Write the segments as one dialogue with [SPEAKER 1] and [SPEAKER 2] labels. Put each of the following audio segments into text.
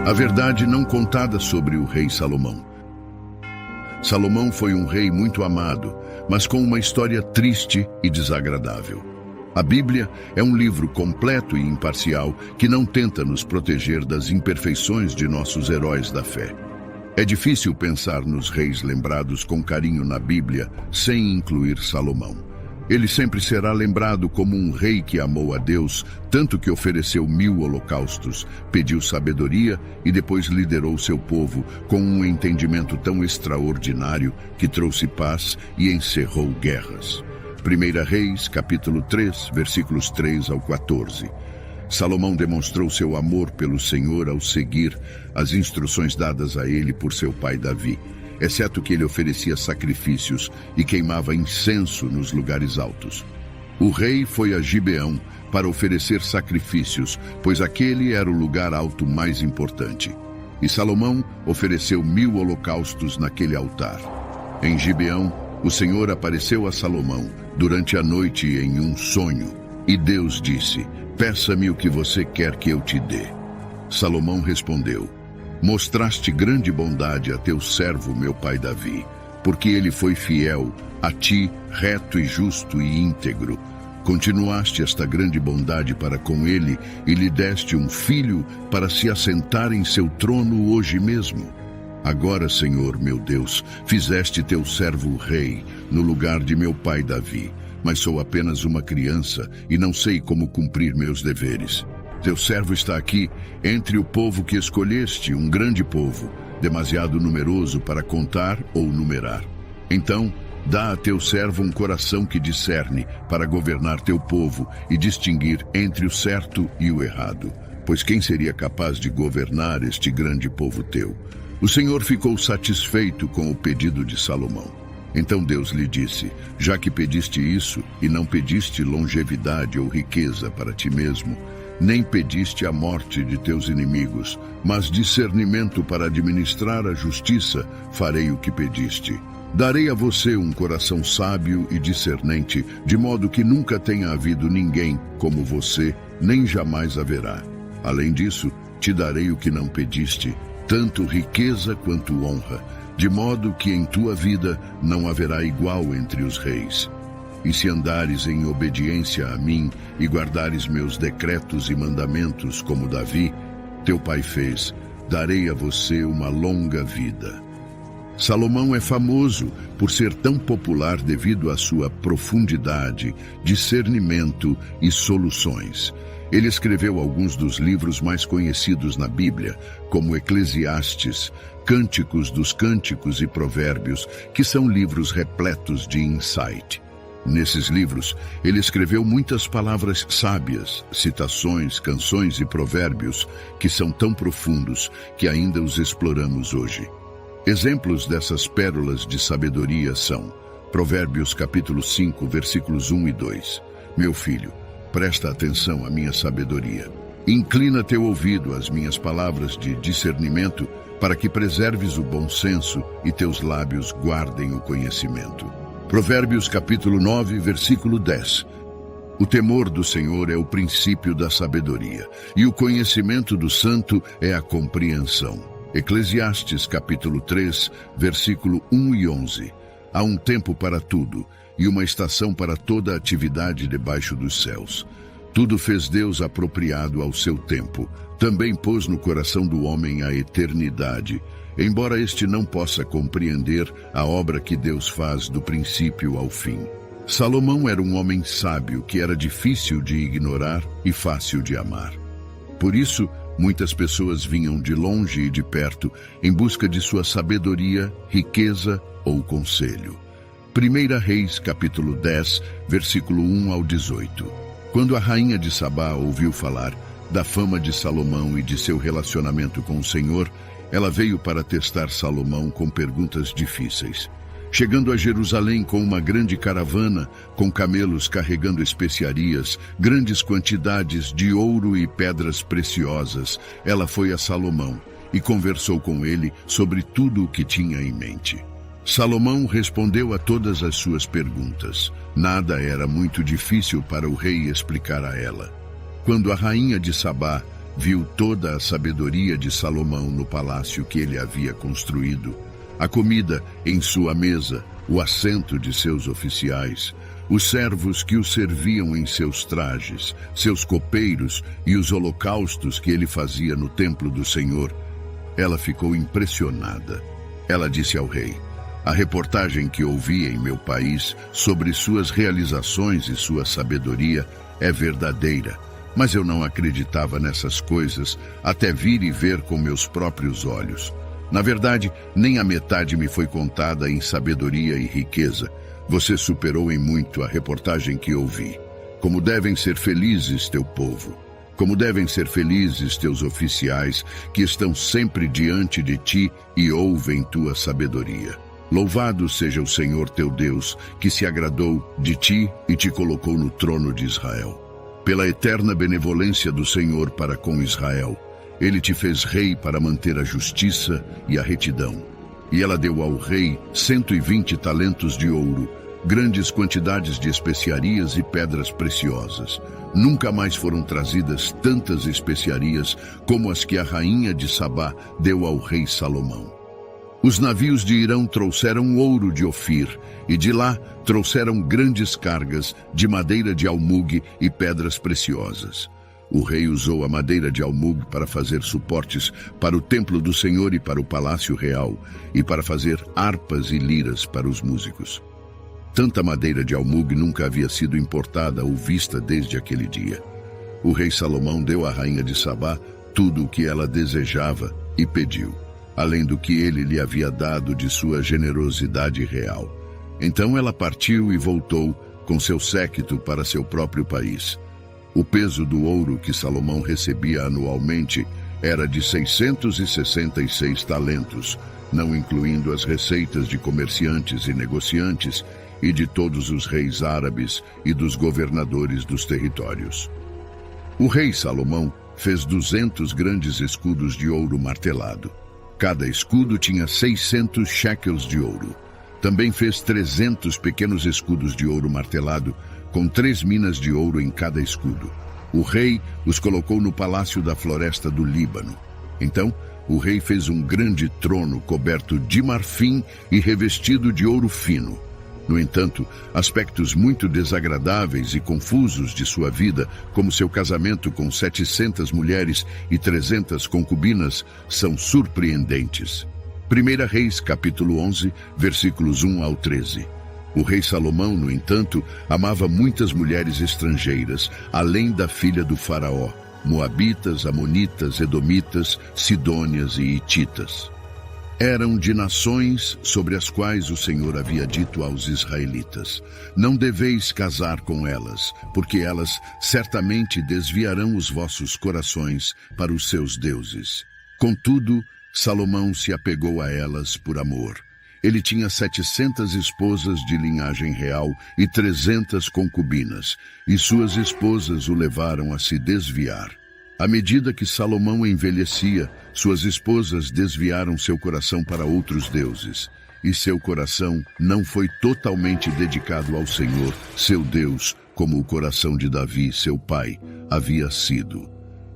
[SPEAKER 1] A verdade não contada sobre o rei Salomão. Salomão foi um rei muito amado, mas com uma história triste e desagradável. A Bíblia é um livro completo e imparcial que não tenta nos proteger das imperfeições de nossos heróis da fé. É difícil pensar nos reis lembrados com carinho na Bíblia sem incluir Salomão. Ele sempre será lembrado como um rei que amou a Deus, tanto que ofereceu 1000 holocaustos, pediu sabedoria e depois liderou seu povo com um entendimento tão extraordinário que trouxe paz e encerrou guerras. 1 Reis, capítulo 3, versículos 3 ao 14. Salomão demonstrou seu amor pelo Senhor ao seguir as instruções dadas a ele por seu pai Davi, exceto que ele oferecia sacrifícios e queimava incenso nos lugares altos. O rei foi a Gibeão para oferecer sacrifícios, pois aquele era o lugar alto mais importante. E Salomão ofereceu 1000 holocaustos naquele altar. Em Gibeão, o Senhor apareceu a Salomão durante a noite em um sonho, e Deus disse: "Peça-me o que você quer que eu te dê." Salomão respondeu: "Mostraste grande bondade a teu servo, meu pai Davi, porque ele foi fiel a ti, reto e justo e íntegro. Continuaste esta grande bondade para com ele e lhe deste um filho para se assentar em seu trono hoje mesmo. Agora, Senhor, meu Deus, fizeste teu servo rei no lugar de meu pai Davi, mas sou apenas uma criança e não sei como cumprir meus deveres. Teu servo está aqui entre o povo que escolheste, um grande povo, demasiado numeroso para contar ou numerar. Então, dá a teu servo um coração que discerne para governar teu povo e distinguir entre o certo e o errado. Pois quem seria capaz de governar este grande povo teu?" O Senhor ficou satisfeito com o pedido de Salomão. Então Deus lhe disse: "Já que pediste isso e não pediste longevidade ou riqueza para ti mesmo, nem pediste a morte de teus inimigos, mas discernimento para administrar a justiça, farei o que pediste. Darei a você um coração sábio e discernente, de modo que nunca tenha havido ninguém como você, nem jamais haverá. Além disso, te darei o que não pediste, tanto riqueza quanto honra, de modo que em tua vida não haverá igual entre os reis. E se andares em obediência a mim e guardares meus decretos e mandamentos como Davi, teu pai fez, darei a você uma longa vida." Salomão é famoso por ser tão popular devido à sua profundidade, discernimento e soluções. Ele escreveu alguns dos livros mais conhecidos na Bíblia, como Eclesiastes, Cânticos dos Cânticos e Provérbios, que são livros repletos de insight. Nesses livros, ele escreveu muitas palavras sábias, citações, canções e provérbios que são tão profundos que ainda os exploramos hoje. Exemplos dessas pérolas de sabedoria são Provérbios capítulo 5, versículos 1 e 2. "Meu filho, presta atenção à minha sabedoria. Inclina teu ouvido às minhas palavras de discernimento, para que preserves o bom senso e teus lábios guardem o conhecimento." Provérbios capítulo 9, versículo 10. "O temor do Senhor é o princípio da sabedoria, e o conhecimento do santo é a compreensão." Eclesiastes capítulo 3, versículo 1 e 11. "Há um tempo para tudo, e uma estação para toda atividade debaixo dos céus. Tudo fez Deus apropriado ao seu tempo. Também pôs no coração do homem a eternidade, embora este não possa compreender a obra que Deus faz do princípio ao fim." Salomão era um homem sábio que era difícil de ignorar e fácil de amar. Por isso, muitas pessoas vinham de longe e de perto em busca de sua sabedoria, riqueza ou conselho. 1 Reis, capítulo 10, versículo 1 ao 18. Quando a rainha de Sabá ouviu falar da fama de Salomão e de seu relacionamento com o Senhor, ela veio para testar Salomão com perguntas difíceis. Chegando a Jerusalém com uma grande caravana, com camelos carregando especiarias, grandes quantidades de ouro e pedras preciosas, ela foi a Salomão e conversou com ele sobre tudo o que tinha em mente. Salomão respondeu a todas as suas perguntas. Nada era muito difícil para o rei explicar a ela. Quando a rainha de Sabá viu toda a sabedoria de Salomão no palácio que ele havia construído, a comida em sua mesa, o assento de seus oficiais, os servos que o serviam em seus trajes, seus copeiros e os holocaustos que ele fazia no templo do Senhor. Ela ficou impressionada. Ela disse ao rei: a reportagem que ouvi em meu país sobre suas realizações e sua sabedoria é verdadeira, mas eu não acreditava nessas coisas até vir e ver com meus próprios olhos. Na verdade, nem a metade me foi contada em sabedoria e riqueza. Você superou em muito a reportagem que ouvi. Como devem ser felizes teu povo, como devem ser felizes teus oficiais que estão sempre diante de ti e ouvem tua sabedoria. Louvado seja o Senhor teu Deus, que se agradou de ti e te colocou no trono de Israel. Pela eterna benevolência do Senhor para com Israel, ele te fez rei para manter a justiça e a retidão. E ela deu ao rei 120 talentos de ouro, grandes quantidades de especiarias e pedras preciosas. Nunca mais foram trazidas tantas especiarias como as que a rainha de Sabá deu ao rei Salomão. Os navios de Irão trouxeram ouro de Ofir, e de lá trouxeram grandes cargas de madeira de almugue e pedras preciosas. O rei usou a madeira de almugue para fazer suportes para o templo do Senhor e para o palácio real, e para fazer harpas e liras para os músicos. Tanta madeira de almugue nunca havia sido importada ou vista desde aquele dia. O rei Salomão deu à rainha de Sabá tudo o que ela desejava e pediu, além do que ele lhe havia dado de sua generosidade real. Então ela partiu e voltou com seu séquito para seu próprio país. O peso do ouro que Salomão recebia anualmente era de 666 talentos, não incluindo as receitas de comerciantes e negociantes e de todos os reis árabes e dos governadores dos territórios. O rei Salomão fez 200 grandes escudos de ouro martelado. Cada escudo tinha 600 shekels de ouro. Também fez 300 pequenos escudos de ouro martelado, com 3 minas de ouro em cada escudo. O rei os colocou no palácio da floresta do Líbano. Então, o rei fez um grande trono coberto de marfim e revestido de ouro fino. No entanto, aspectos muito desagradáveis e confusos de sua vida, como seu casamento com 700 mulheres e 300 concubinas, são surpreendentes. 1 Reis, capítulo 11, versículos 1 ao 13. O rei Salomão, no entanto, amava muitas mulheres estrangeiras, além da filha do faraó, moabitas, amonitas, edomitas, sidônias e hititas. Eram de nações sobre as quais o Senhor havia dito aos israelitas: não deveis casar com elas, porque elas certamente desviarão os vossos corações para os seus deuses. Contudo, Salomão se apegou a elas por amor. Ele tinha 700 esposas de linhagem real e 300 concubinas, e suas esposas o levaram a se desviar. À medida que Salomão envelhecia, suas esposas desviaram seu coração para outros deuses, e seu coração não foi totalmente dedicado ao Senhor, seu Deus, como o coração de Davi, seu pai, havia sido.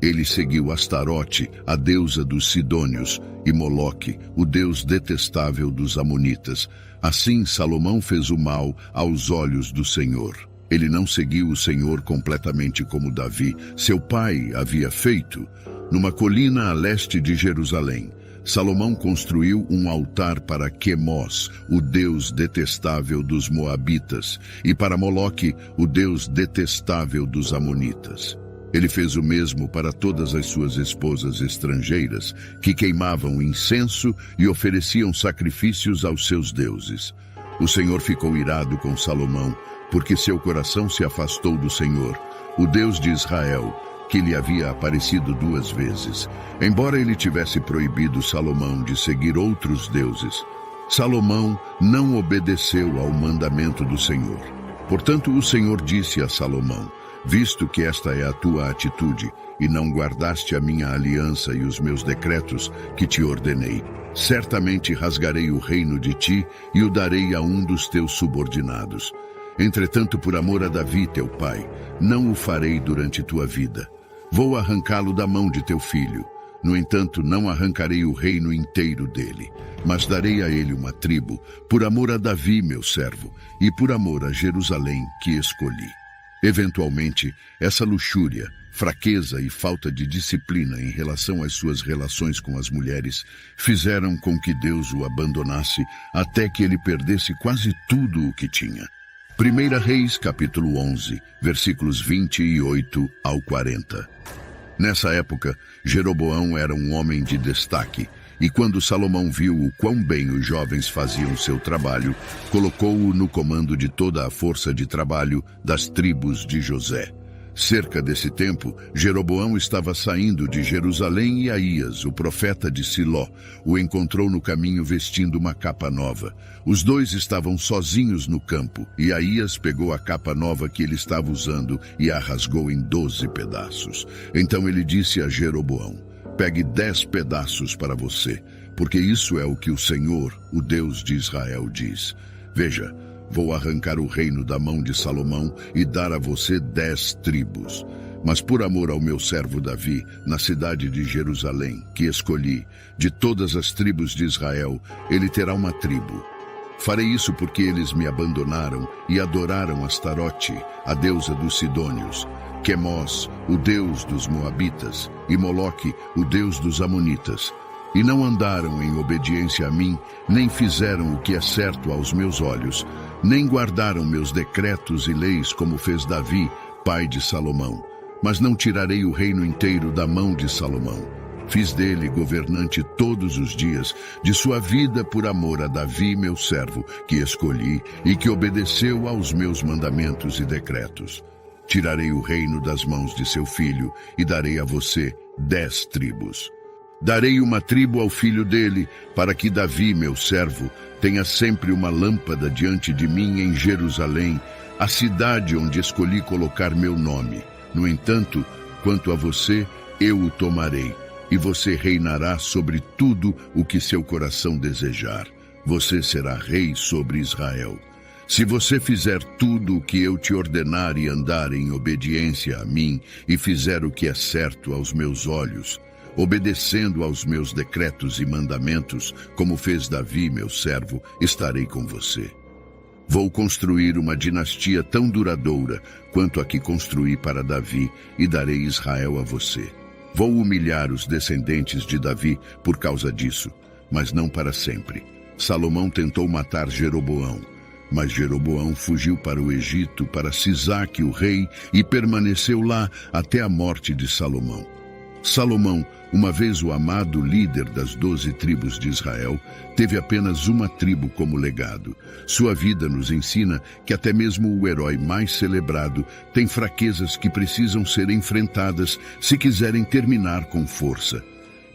[SPEAKER 1] Ele seguiu Astarote, a deusa dos Sidônios, e Moloque, o deus detestável dos Amonitas. Assim, Salomão fez o mal aos olhos do Senhor. Ele não seguiu o Senhor completamente como Davi, seu pai, havia feito. Numa colina a leste de Jerusalém, Salomão construiu um altar para Quemós, o deus detestável dos Moabitas, e para Moloque, o deus detestável dos Amonitas. Ele fez o mesmo para todas as suas esposas estrangeiras, que queimavam incenso e ofereciam sacrifícios aos seus deuses. O Senhor ficou irado com Salomão, porque seu coração se afastou do Senhor, o Deus de Israel, que lhe havia aparecido 2 vezes. Embora ele tivesse proibido Salomão de seguir outros deuses, Salomão não obedeceu ao mandamento do Senhor. Portanto, o Senhor disse a Salomão: visto que esta é a tua atitude, e não guardaste a minha aliança e os meus decretos que te ordenei, certamente rasgarei o reino de ti e o darei a um dos teus subordinados. Entretanto, por amor a Davi, teu pai, não o farei durante tua vida. Vou arrancá-lo da mão de teu filho. No entanto, não arrancarei o reino inteiro dele, mas darei a ele uma tribo, por amor a Davi, meu servo, e por amor a Jerusalém, que escolhi. Eventualmente, essa luxúria, fraqueza e falta de disciplina em relação às suas relações com as mulheres fizeram com que Deus o abandonasse até que ele perdesse quase tudo o que tinha. 1 Reis, capítulo 11, versículos 28 ao 40. Nessa época, Jeroboão era um homem de destaque, e quando Salomão viu o quão bem os jovens faziam seu trabalho, colocou-o no comando de toda a força de trabalho das tribos de José. Cerca desse tempo, Jeroboão estava saindo de Jerusalém e Aías, o profeta de Siló, o encontrou no caminho vestindo uma capa nova. Os dois estavam sozinhos no campo, e Aías pegou a capa nova que ele estava usando e a rasgou em 12 pedaços. Então ele disse a Jeroboão: pegue 10 pedaços para você, porque isso é o que o Senhor, o Deus de Israel, diz. Veja, vou arrancar o reino da mão de Salomão e dar a você 10 tribos. Mas por amor ao meu servo Davi, na cidade de Jerusalém, que escolhi, de todas as tribos de Israel, ele terá uma tribo. Farei isso porque eles me abandonaram e adoraram Astarote, a deusa dos Sidônios, Quemós, o deus dos Moabitas, e Moloque, o deus dos Amonitas. E não andaram em obediência a mim, nem fizeram o que é certo aos meus olhos, nem guardaram meus decretos e leis como fez Davi, pai de Salomão. Mas não tirarei o reino inteiro da mão de Salomão. Fiz dele governante todos os dias de sua vida por amor a Davi, meu servo, que escolhi e que obedeceu aos meus mandamentos e decretos. Tirarei o reino das mãos de seu filho e darei a você 10 tribos. Darei uma tribo ao filho dele, para que Davi, meu servo, tenha sempre uma lâmpada diante de mim em Jerusalém, a cidade onde escolhi colocar meu nome. No entanto, quanto a você, eu o tomarei, e você reinará sobre tudo o que seu coração desejar. Você será rei sobre Israel. Se você fizer tudo o que eu te ordenar e andar em obediência a mim, e fizer o que é certo aos meus olhos, obedecendo aos meus decretos e mandamentos, como fez Davi, meu servo, estarei com você. Vou construir uma dinastia tão duradoura quanto a que construí para Davi, e darei Israel a você. Vou humilhar os descendentes de Davi por causa disso, mas não para sempre. Salomão tentou matar Jeroboão, mas Jeroboão fugiu para o Egito, para Sisaque, o rei, e permaneceu lá até a morte de Salomão. Salomão, uma vez o amado líder das 12 tribos de Israel, teve apenas uma tribo como legado. Sua vida nos ensina que até mesmo o herói mais celebrado tem fraquezas que precisam ser enfrentadas se quiserem terminar com força.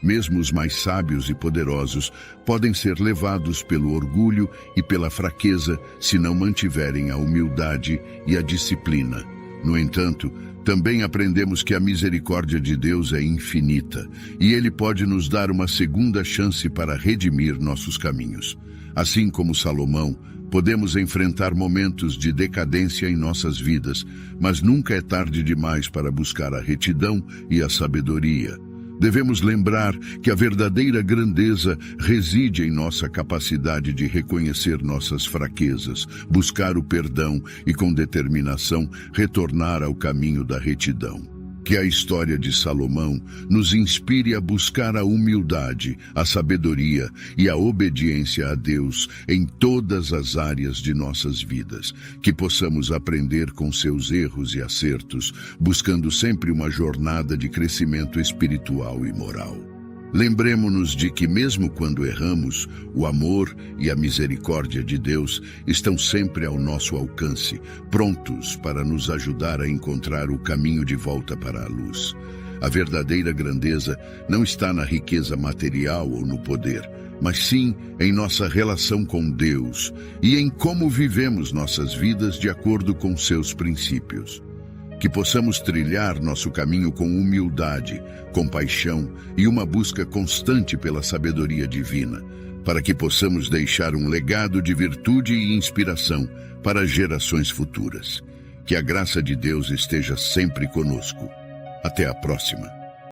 [SPEAKER 1] Mesmo os mais sábios e poderosos podem ser levados pelo orgulho e pela fraqueza se não mantiverem a humildade e a disciplina. No entanto, também aprendemos que a misericórdia de Deus é infinita e Ele pode nos dar uma segunda chance para redimir nossos caminhos. Assim como Salomão, podemos enfrentar momentos de decadência em nossas vidas, mas nunca é tarde demais para buscar a retidão e a sabedoria. Devemos lembrar que a verdadeira grandeza reside em nossa capacidade de reconhecer nossas fraquezas, buscar o perdão e, com determinação, retornar ao caminho da retidão. Que a história de Salomão nos inspire a buscar a humildade, a sabedoria e a obediência a Deus em todas as áreas de nossas vidas. Que possamos aprender com seus erros e acertos, buscando sempre uma jornada de crescimento espiritual e moral. Lembremo-nos de que mesmo quando erramos, o amor e a misericórdia de Deus estão sempre ao nosso alcance, prontos para nos ajudar a encontrar o caminho de volta para a luz. A verdadeira grandeza não está na riqueza material ou no poder, mas sim em nossa relação com Deus e em como vivemos nossas vidas de acordo com seus princípios. Que possamos trilhar nosso caminho com humildade, compaixão e uma busca constante pela sabedoria divina, para que possamos deixar um legado de virtude e inspiração para gerações futuras. Que a graça de Deus esteja sempre conosco. Até a próxima.